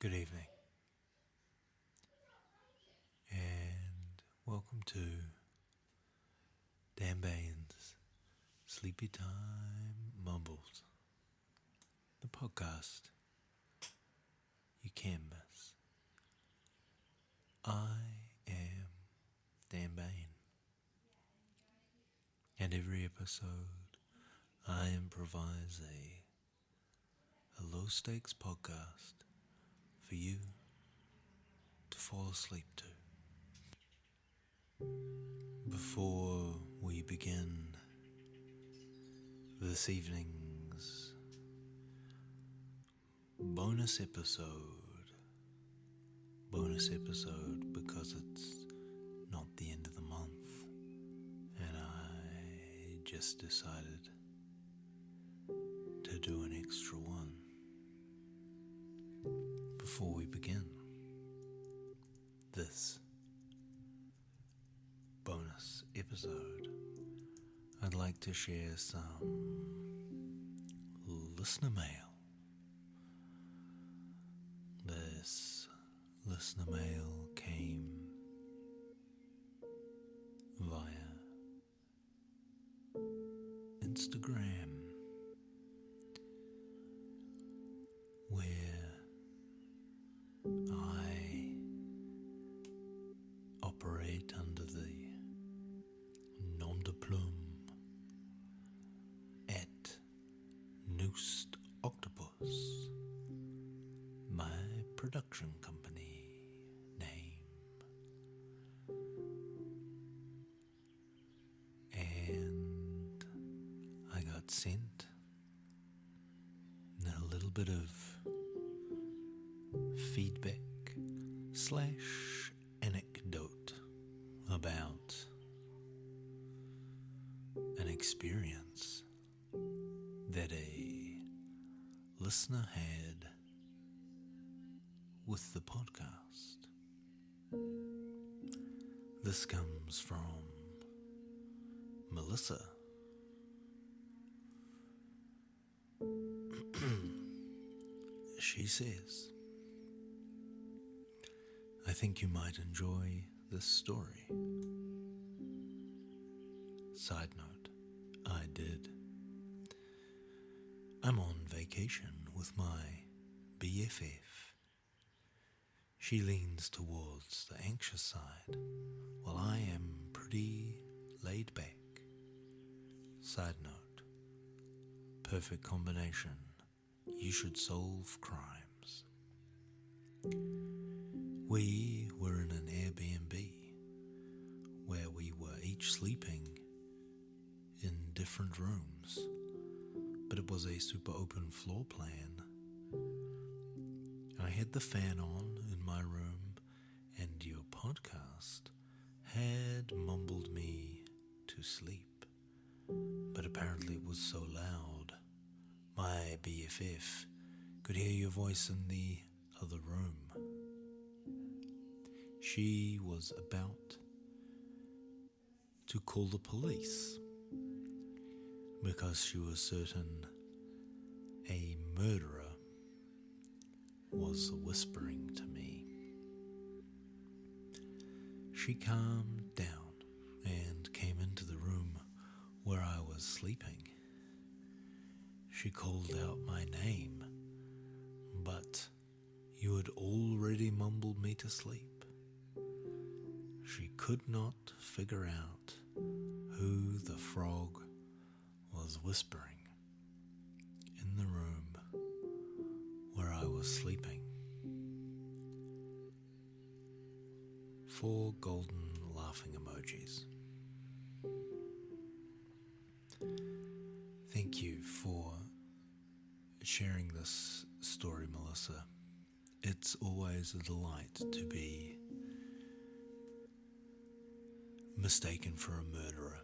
Good evening, and welcome to Dan Bain's Sleepy Time Mumbles, the podcast you can't miss. I am Dan Bain, and every episode I improvise a low-stakes podcast for you to fall asleep to. Before we begin this evening's bonus episode because it's not the end of the month and I just decided to do an extra one. Before we begin this bonus episode, I'd like to share some listener mail. This listener mail came via Instagram, where I operate under the nom de plume at Noosed Octopus, my production company name. And I got sent a little bit of feedback / anecdote about an experience that a listener had with the podcast. This comes from Melissa. She says, I think you might enjoy this story. Side note, I did. I'm on vacation with my BFF. She leans towards the anxious side, while I am pretty laid back. Side note, perfect combination. You should solve crimes. We were in an Airbnb where we were each sleeping in different rooms, but it was a super open floor plan. I had the fan on in my room, and your podcast had mumbled me to sleep, but apparently it was so loud my BFF could hear your voice in the other room. She was about to call the police because she was certain a murderer was whispering to me. She calmed down and came into the room where I was sleeping. She called out my name, but you had already mumbled me to sleep. She could not figure out who the frog was whispering in the room where I was sleeping. 4 golden laughing emojis. Thank you for sharing this story, Melissa. It's always a delight to be mistaken for a murderer.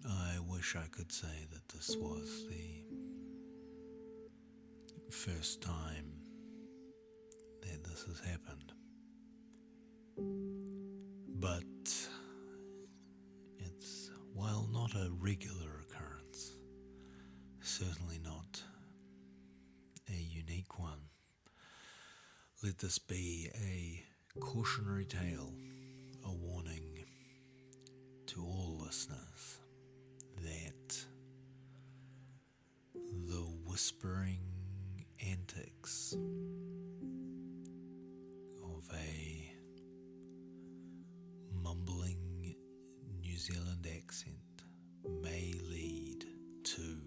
I wish I could say that this was the first time that this has happened. But it's, while not a regular occurrence, certainly not a unique one, Let this be a cautionary tale, a warning to all listeners that the whispering antics of a mumbling New Zealand accent may lead to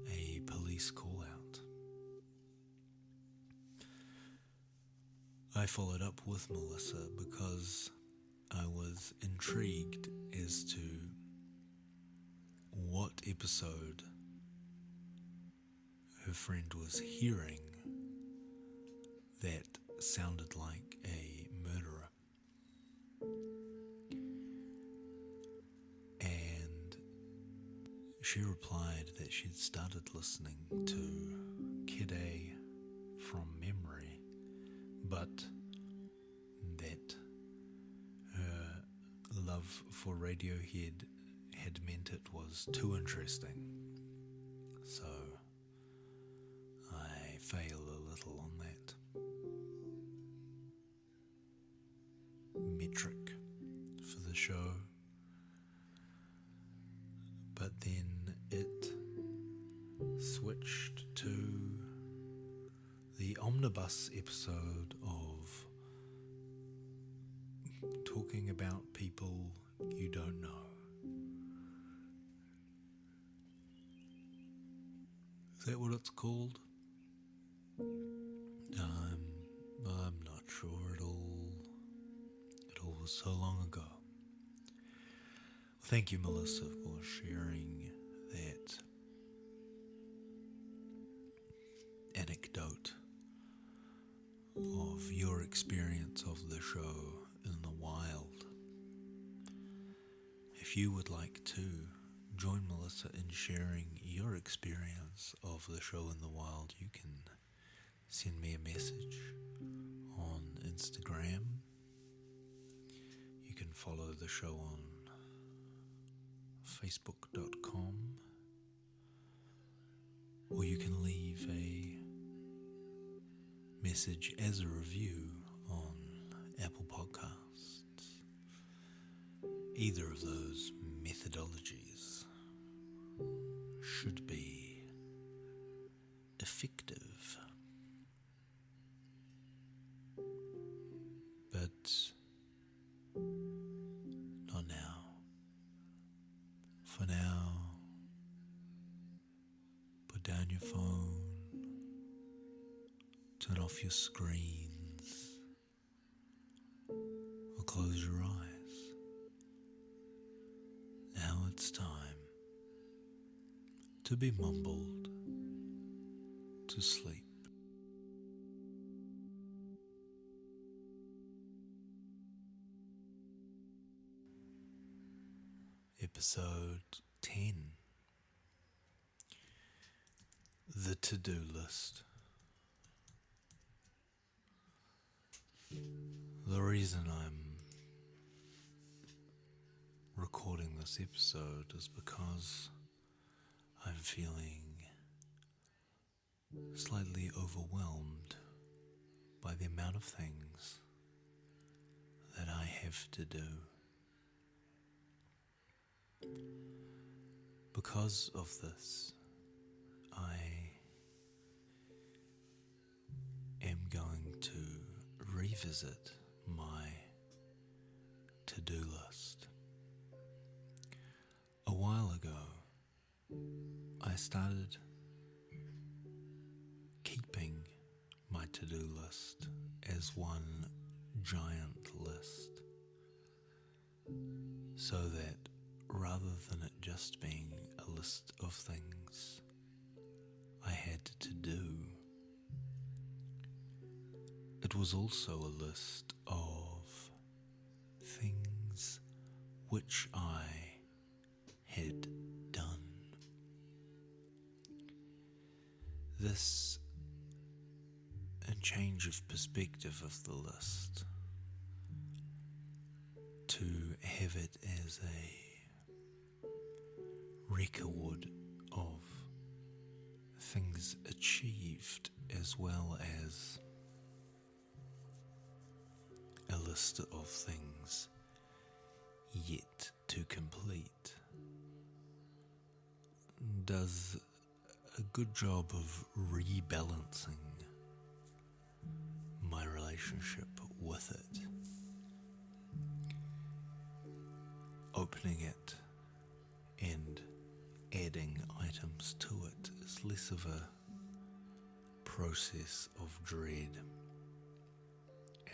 a police call out. I followed up with Melissa because I was intrigued as to what episode her friend was hearing that sounded like a murderer. And she replied that she'd started listening to Kid A from memory, but that her love for Radiohead had meant it was too interesting. So I fail a little on that metric for the show, but then it switched to the omnibus episode of talking about people you don't know. Is that what it's called? I'm not sure. It all was so long ago. Thank you, Melissa, for sharing that anecdote of your experience of the show in the wild. If you would like to join Melissa in sharing your experience of the show in the wild, you can send me a message on Instagram. You can follow the show on facebook.com, or you can leave a message as a review on Apple Podcasts. Either of those methodologies should be effective. But not now. For now, put down your phone, turn off your screens, or close your eyes. Now it's time to be mumbled to sleep. Episode 10. The to-do list. The reason I'm recording this episode is because I'm feeling slightly overwhelmed by the amount of things that I have to do. Because of this, I am going to revisit my to-do list. A while ago, I started keeping my to-do list as one giant list, so that rather than it just being a list of things I had to do, it was also a list of things which I had done. This change of perspective of the list, to have it as a record of things achieved as well as a list of things yet to complete, does a good job of rebalancing my relationship with it. Opening it and adding items to it is less of a process of dread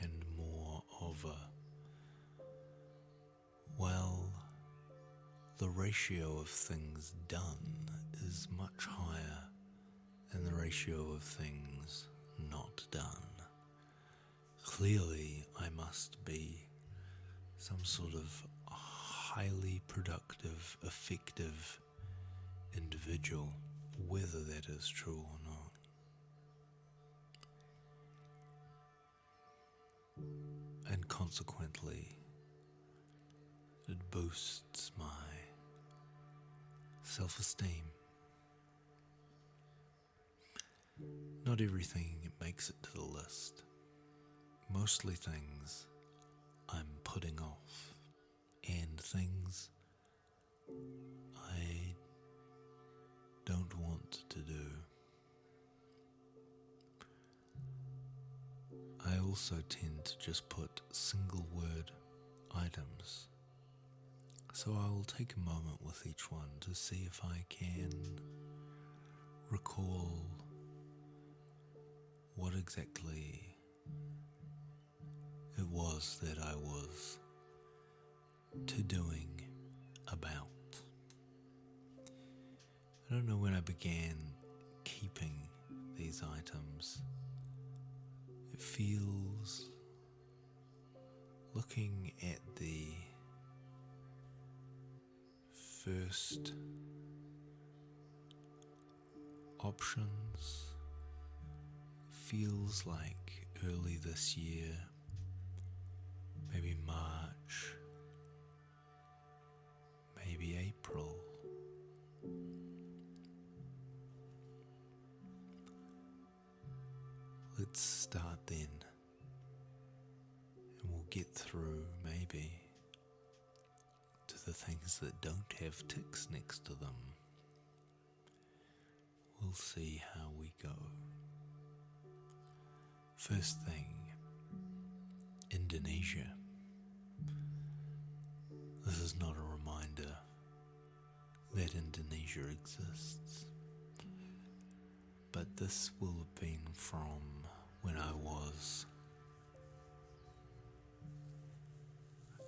and more of a, well, the ratio of things done is much higher than the ratio of things not done. Clearly, I must be some sort of highly productive, effective individual, whether that is true or not. And consequently, it boosts my self-esteem. Not everything makes it to the list. Mostly things I'm putting off, and things I don't want to do. I also tend to just put single word items, so I will take a moment with each one to see if I can recall what exactly it was that I was to doing about. I don't know when I began keeping these items. It feels, looking at the first options, feels like early this year, maybe March, maybe April. Let's start then, and we'll get through maybe to the things that don't have ticks next to them. We'll see how we go. First thing, Indonesia. This is not a reminder that Indonesia exists, but this will have been from when I was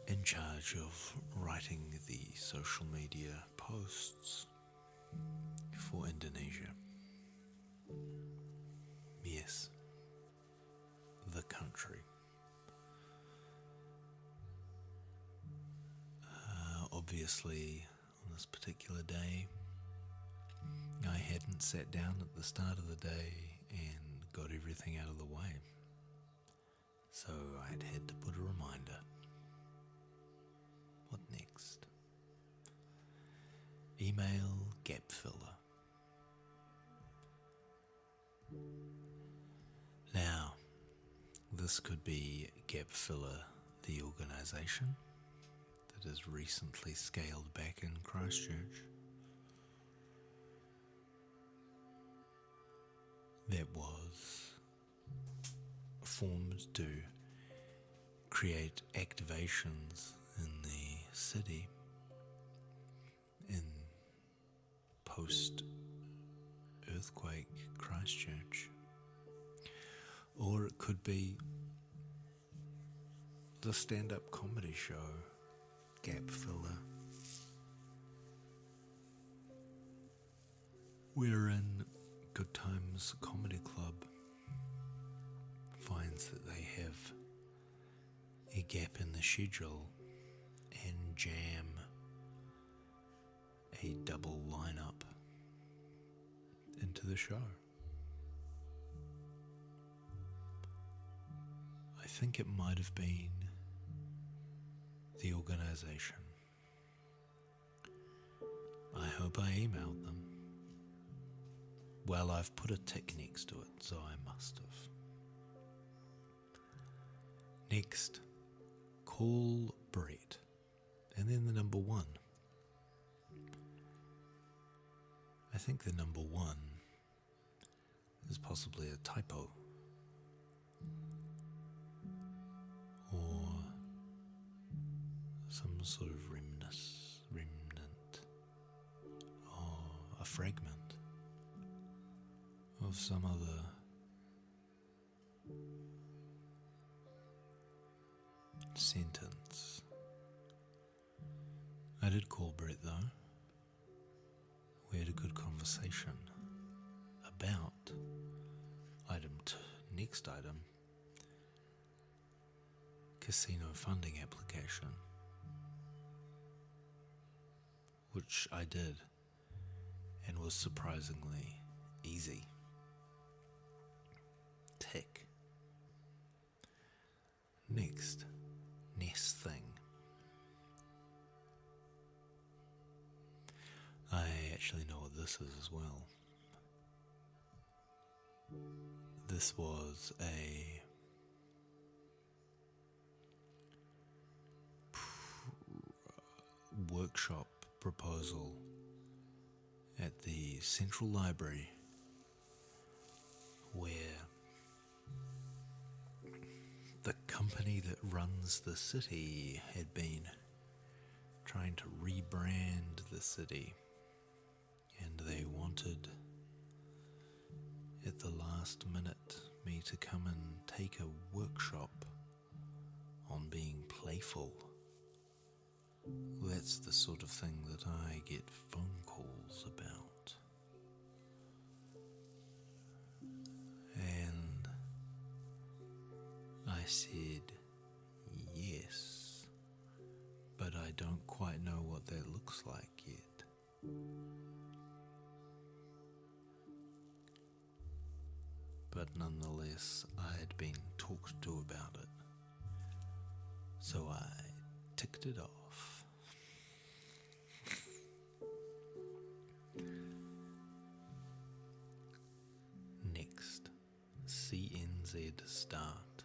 in charge of writing the social media posts for Indonesia. Yes, the country. Obviously, on this particular day, I hadn't sat down at the start of the day and got everything out of the way. So I'd had to put a reminder. What next? Email gap filler. Now, this could be Gap Filler, the organisation that has recently scaled back in Christchurch. That was formed to create activations in the city in post-earthquake Christchurch. Or it could be the stand-up comedy show Gap Filler, wherein Good Times Comedy Club finds that they have a gap in the schedule and jam a double lineup into the show. I think it might have been the organisation. I hope I emailed them, Well, I've put a tick next to it, so I must have. Next, call Brett, and then the number 1. I think the number 1 is possibly a typo, or some sort of remnant, or a fragment of some other sentence. I did call Brett though. We had a good conversation about next item, casino funding application, which I did and was surprisingly easy. Tick. Next, nest thing. I actually know what this is as well. This was a workshop proposal at the Central Library where the company that runs the city had been trying to rebrand the city, and they wanted at the last minute me to come and take a workshop on being playful. That's the sort of thing that I get phone calls about. And I said yes, but I don't quite know what that looks like yet. But nonetheless, I had been talked to about it, so I ticked it off. Next, CNZ start.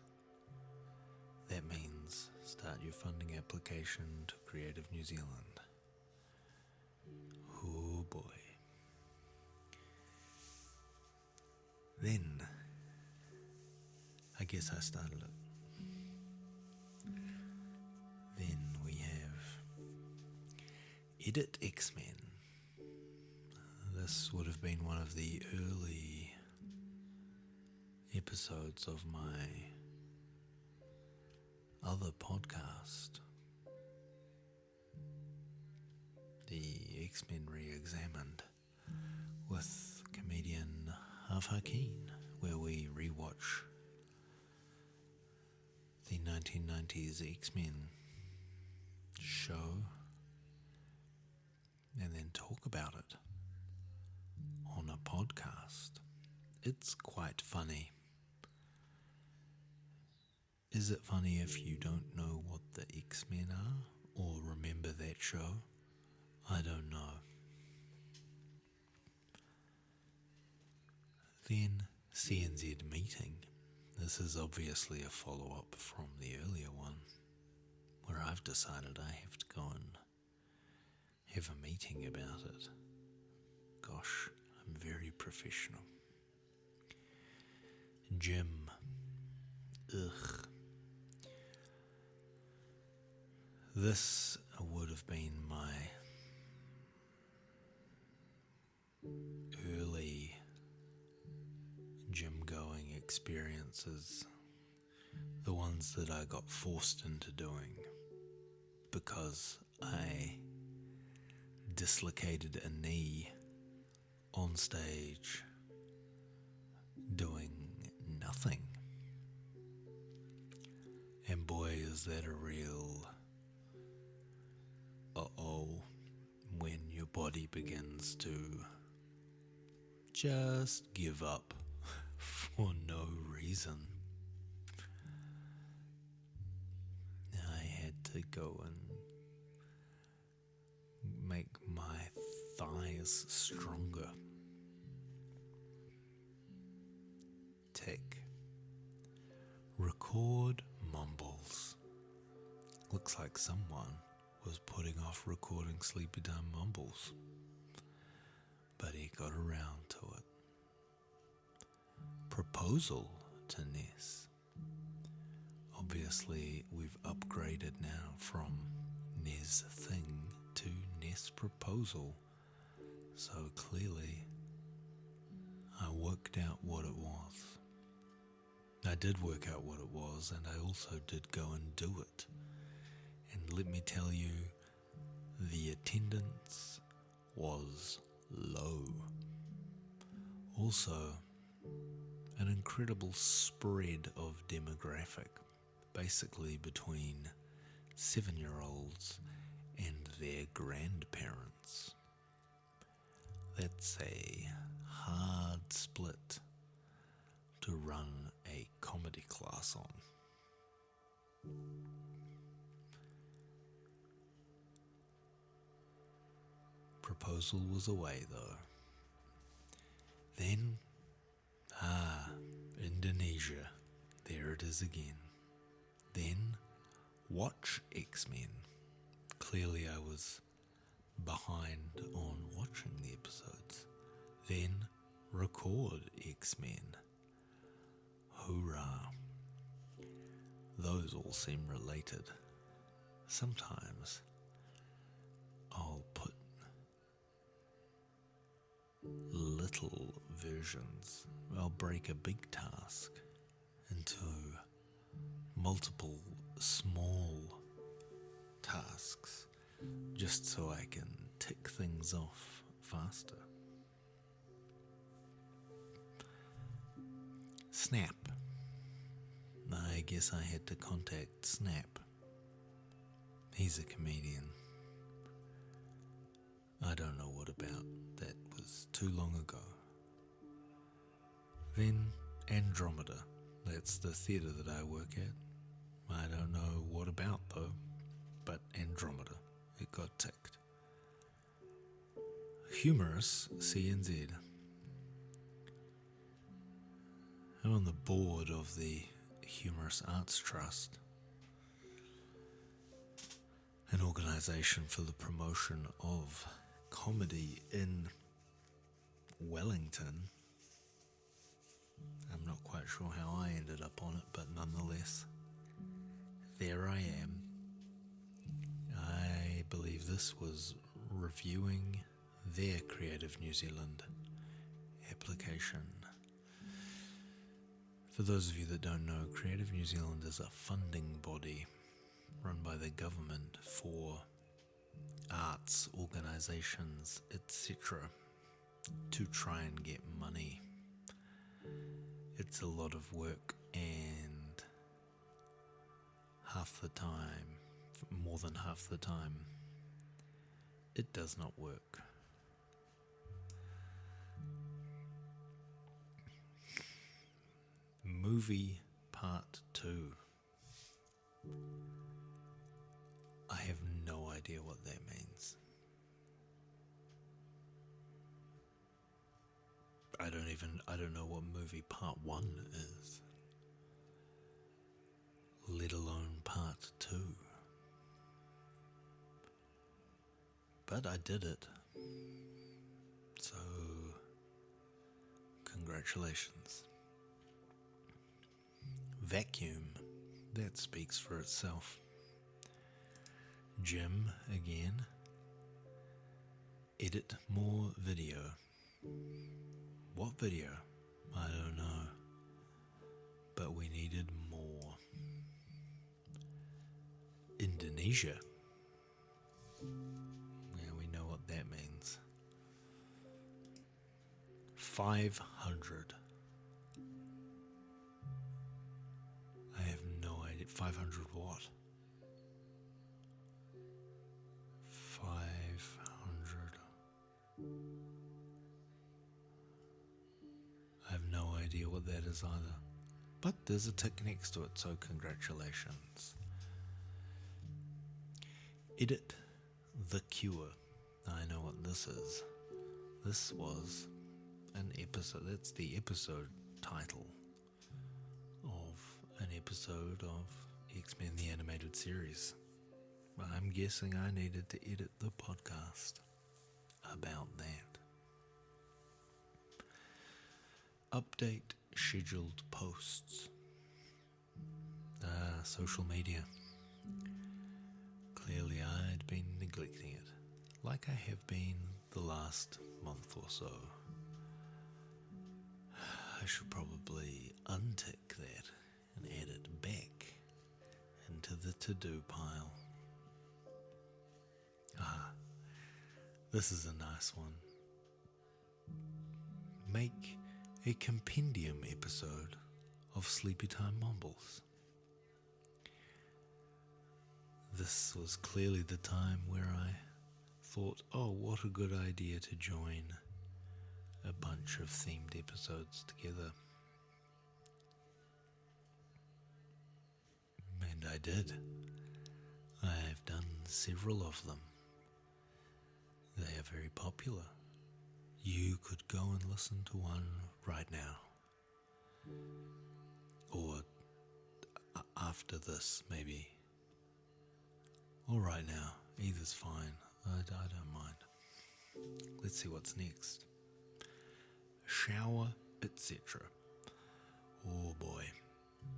That means start your funding application to Creative New Zealand. Oh boy. Then, I guess I started it. Then we have Edit X-Men. This would have been one of the early episodes of my other podcast, the X-Men Re-Examined, with comedian Half Hakeem, where we rewatch the 1990s X-Men show and then talk about it on a podcast. It's quite funny. Is it funny if you don't know what the X-Men are or remember that show? I don't know. Then CNZ meeting. This is obviously a follow-up from the earlier one, where I've decided I have to go and have a meeting about it. Gosh, I'm very professional. Gym. Ugh. This would have been my early gym going experiences, the ones that I got forced into doing because I dislocated a knee on stage doing nothing. And boy, is that a real when your body begins to just give up for no reason. I had to go and make my thighs stronger. Record mumbles. Looks like someone was putting off recording Sleepy Time Mumbles, but he got around to it. Proposal to Ness. Obviously, we've upgraded now from Ness Thing to Ness Proposal, so clearly I worked out what it was. I did work out what it was, and I also did go and do it. And let me tell you, the attendance was low. Also, an incredible spread of demographic, basically between 7-year-olds and their grandparents. That's a hard split to run a comedy class on. Proposal was away though. Then, Indonesia, there it is again. Then, watch X-Men. Clearly I was behind on watching the episodes. Then, record X-Men. Hoorah. Those all seem related. Sometimes I'll put little versions. I'll break a big task into multiple small tasks just so I can tick things off faster. Snap. I guess I had to contact Snap. He's a comedian. I don't know what about. That was too long ago. Then Andromeda. That's the theatre that I work at. I don't know what about though, but Andromeda. It got ticked. Humorous CNZ. I'm on the board of the Humorous Arts Trust, an organisation for the promotion of comedy in Wellington. I'm not quite sure how I ended up on it, but nonetheless, there I am. I believe this was reviewing their Creative New Zealand application. For those of you that don't know, Creative New Zealand is a funding body run by the government for arts, organisations, etc. to try and get money. It's a lot of work, and half the time, more than half the time, it does not work. Movie Part 2. I have no idea what that means. I don't know what movie Part 1 is, let alone Part 2. But I did it. So, congratulations. Vacuum, that speaks for itself. Jim again. Edit more video. What video? I don't know. But we needed more. Indonesia. Yeah, we know what that means. 500. I have no idea. 500 what? 500. I have no idea what that is either. But there's a tick next to it, so congratulations. Edit the Cure. I know what this is. This was an episode. That's the episode title of an episode of X-Men the Animated Series. I'm guessing I needed to edit the podcast about that. Update scheduled posts. Social media. Clearly I'd been neglecting it, like I have been the last month or so. I should probably untick that and add it back into the to-do pile. This is a nice one. Make a compendium episode of Sleepy Time Mumbles. This was clearly the time where I thought, what a good idea to join a bunch of themed episodes together. And I did. I've done several of them. They are very popular. You could go and listen to one right now. Or after this, maybe. Or right now. Either's fine. I don't mind. Let's see what's next. Shower, etc. Oh boy.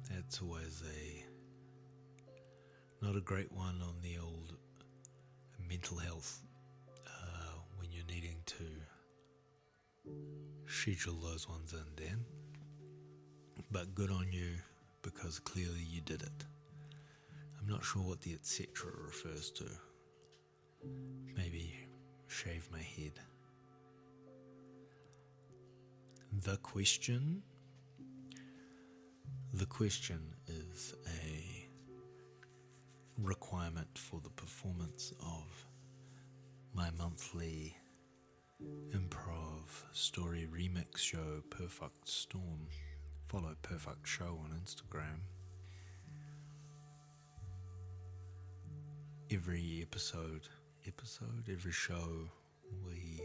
That's always not a great one on the old mental health when you're needing to schedule those ones in then. But good on you, because clearly you did it. I'm not sure what the etc. refers to. Maybe shave my head. The question. The question is a requirement for the performance of my monthly improv story remix show, Perfect Storm. Follow Perfect Show on Instagram. Every episode, every show, we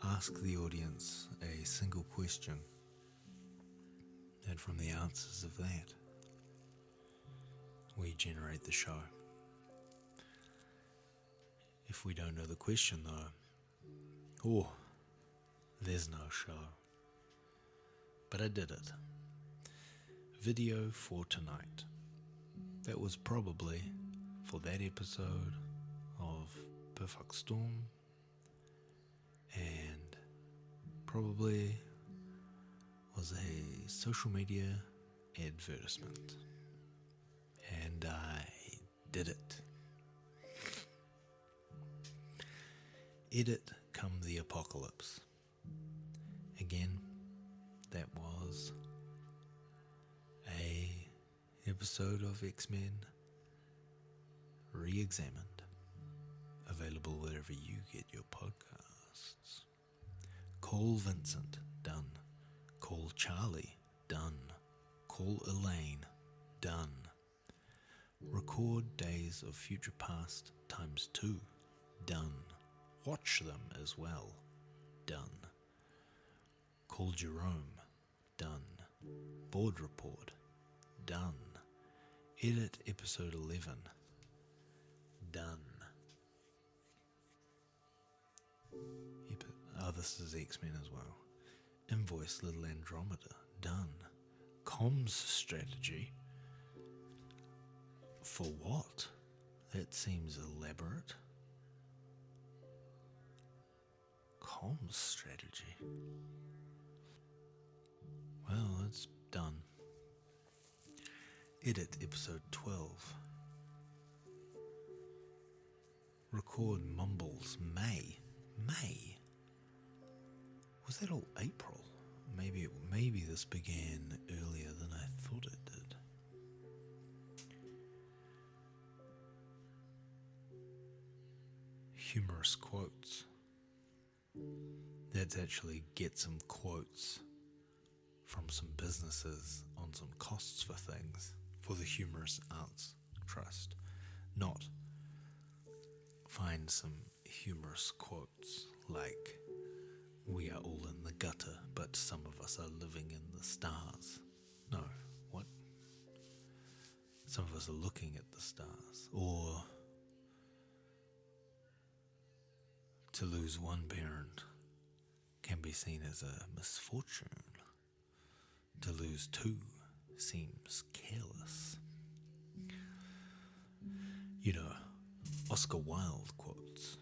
ask the audience a single question, and from the answers of that, we generate the show. If we don't know the question though, there's no show. But I did it. Video for tonight. That was probably for that episode of Perfect Storm, and probably was a social media advertisement. And I did it. Edit come the apocalypse. Again, that was a episode of X-Men Re-Examined, available wherever you get your podcasts. Call Vincent, done. Call Charlie, done. Call Elaine, done. Record Days of Future Past ×2, done. Watch them as well, done. Call Jerome, done. Board Report, done. Edit Episode 11, done. This is X-Men as well. Invoice Little Andromeda, done. Comms strategy. For what? That seems elaborate. Comms strategy. Well, it's done. Edit episode 12. Record Mumbles May. Was that all April? Maybe this began earlier than I thought it did. Humorous quotes. That's actually get some quotes from some businesses on some costs for things for the Humorous Arts Trust. Not find some humorous quotes like, "We are all in the gutter, but some of us are living in the stars." No, what? Some of us are looking at the stars, or to lose one parent can be seen as a misfortune. To lose two seems careless. You know, Oscar Wilde quotes,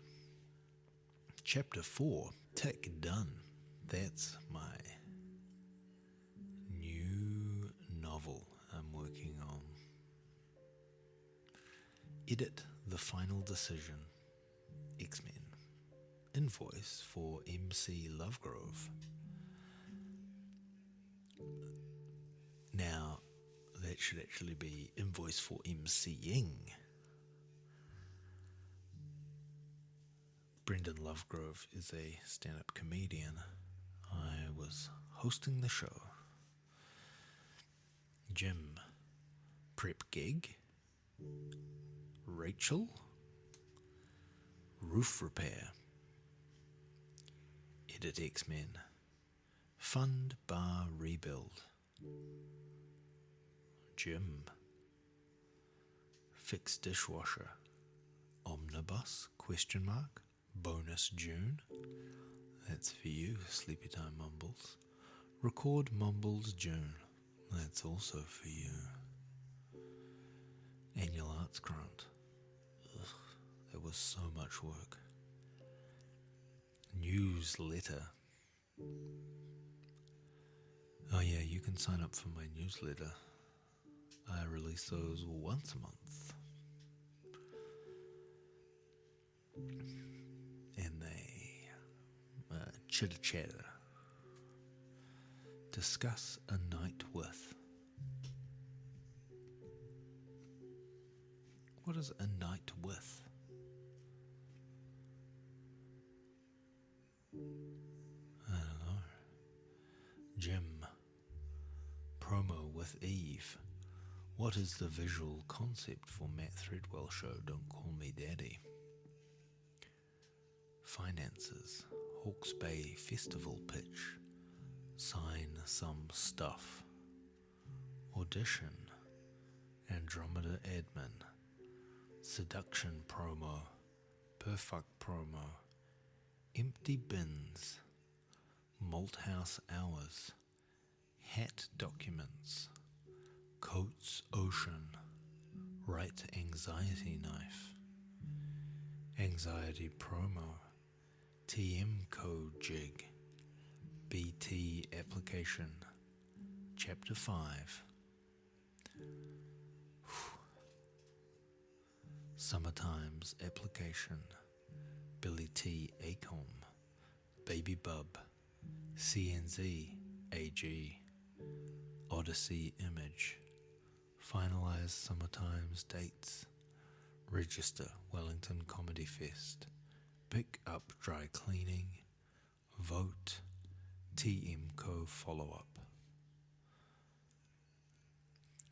Chapter 4, tick, done. That's my new novel I'm working on. Edit the final decision. X-Men. Invoice for MC Lovegrove. Now, that should actually be invoice for MCing. Brendan Lovegrove is a stand-up comedian. I was hosting the show. Jim, prep gig. Rachel, roof repair. Edit X-Men. Fund bar rebuild. Jim, fix dishwasher. Omnibus, ? Bonus June. That's for you, Sleepy Time Mumbles. Record Mumbles June. That's also for you. Annual Arts Grant. Ugh, that was so much work. Newsletter. Oh yeah, you can sign up for my newsletter. I release those once a month. And they chitter-chatter. Discuss a night with. What is a night with? I don't know. Jim. Promo with Eve. What is the visual concept for Matt Threadwell show Don't Call Me Daddy? Finances. Hawke's Bay Festival pitch. Sign some stuff. Audition. Andromeda admin. Seduction promo. Perfect promo. Empty bins. Malthouse hours. Hat documents. Coates Ocean. Right anxiety knife. Anxiety promo. TM code jig. BT application. Chapter 5. Summertime's application. Billy T. Acom. Baby Bub. CNZ AG. Odyssey image. Finalize Summertime's dates. Register Wellington Comedy Fest. Pick up dry cleaning. Vote TMCO follow-up.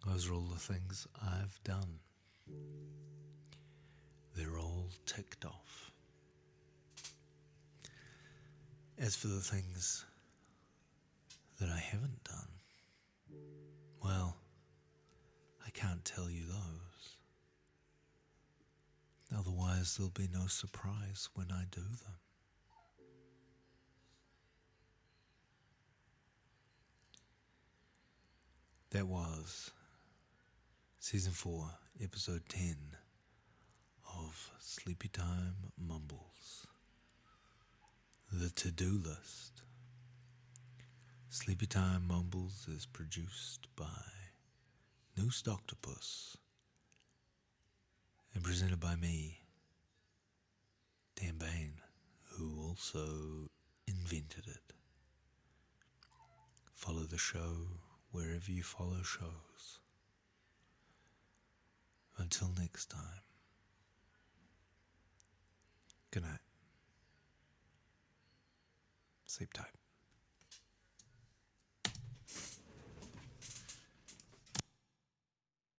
Those are all the things I've done. They're all ticked off. As for the things that I haven't done, well, I can't tell you those. Otherwise, there'll be no surprise when I do them. That was Season 4, Episode 10 of Sleepy Time Mumbles. The to-do list. Sleepy Time Mumbles is produced by Noosed Octopus and presented by me, Dan Bain, who also invented it. Follow the show wherever you follow shows. Until next time. Good night. Sleep tight.